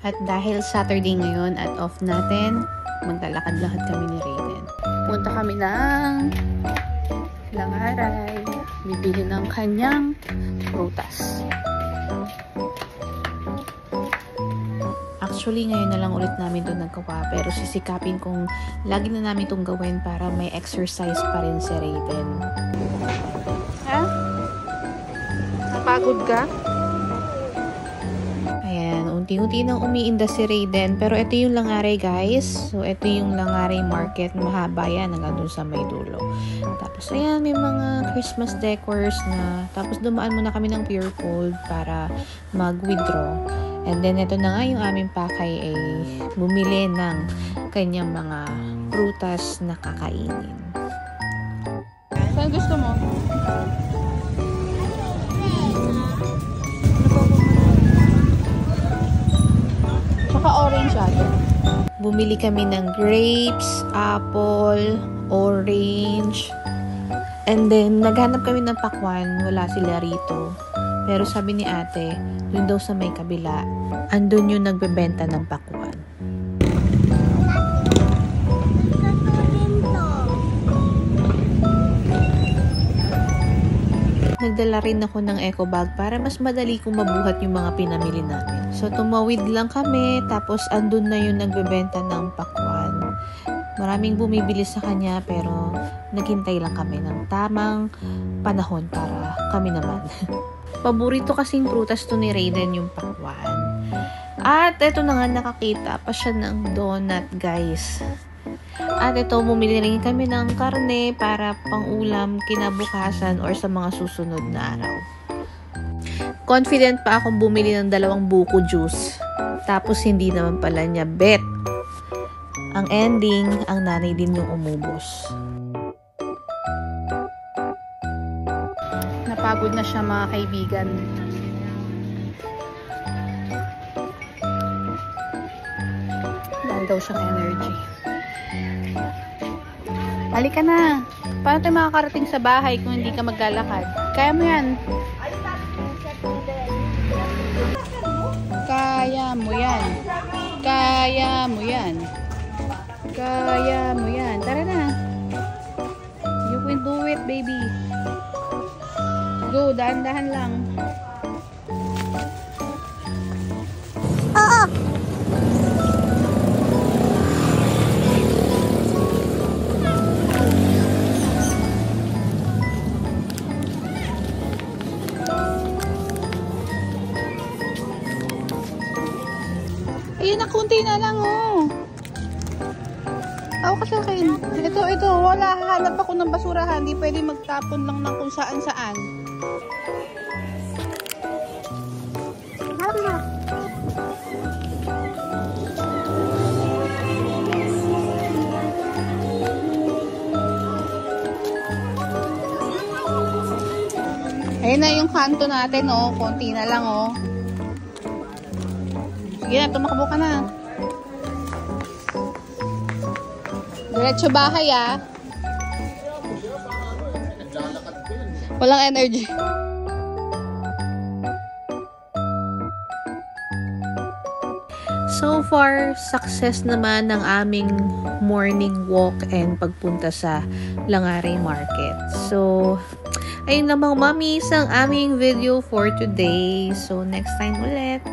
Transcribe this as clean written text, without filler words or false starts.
At dahil Saturday ngayon at off natin, maglalakad-lakad kami ni Raiden. Punta kami ng Langaray. Bibili ng kanyang prutas. Actually, ngayon na lang ulit namin ito nagkawa. Pero sisikapin kong lagi na namin itong gawin para may exercise pa rin si Raiden. Ha? Napagod ka? Ayan, unti-unti nang umiinda si Raiden. Pero ito yung Langaray, guys. So, ito yung Langaray Market. Mahaba yan hanggang dun sa may dulo. Tapos, ayan, may mga Christmas decors na. Tapos, dumaan muna kami ng Pure Gold para mag-withdraw. And then, ito na nga yung aming pakay ay bumili ng kanyang mga prutas na kakainin. Saan gusto mo? Tsaka orange ate. Bumili kami ng grapes, apple, orange. And then, naghanap kami ng pakwan. Wala sila rito. Pero sabi ni ate, dun daw sa may kabila, andun yung nagbebenta ng pakwan. Nagdala rin ako ng eco bag para mas madali kong mabuhat yung mga pinamili namin. So, tumawid lang kami, tapos andun na yung nagbebenta ng pakwan. Maraming bumibili sa kanya, pero naghintay lang kami ng tamang panahon para kami naman. Paborito kasing prutas to ni Raiden yung pakwan. At ito na nga, nakakita pa siya ng donut, guys. At ito, bumili rin kami ng karne para pang-ulam kinabukasan or sa mga susunod na araw. Confident pa akong bumili ng 2 buko juice. Tapos hindi naman pala niya bet. Ang ending, ang nanay din yung umubos. Napagod na siya, mga kaibigan. Dahil daw siyang energy. Halika na. Paano tayo makakarating sa bahay kung hindi ka maglalakad? Kaya mo yan. Kaya mo yan. Kaya mo yan. Kaya mo yan. Tara na. You can do it, baby. Go, dahan-dahan lang. Oo. Ayun na, kunti na lang, oh. Ako kasi akin. Ito. Wala. Hahanap ako ng basurahan. Hindi pwede magtapon lang ng kung saan-saan. Ayun na yung kanto natin, oh. Konti na lang, oh. Sige na, tumakbo ka na. Diretso bahay, ah. Walang energy. So far, success naman ng aming morning walk and pagpunta sa Langaray Market. So, ayun na mga mommies ang aming video for today. So, next time ulit.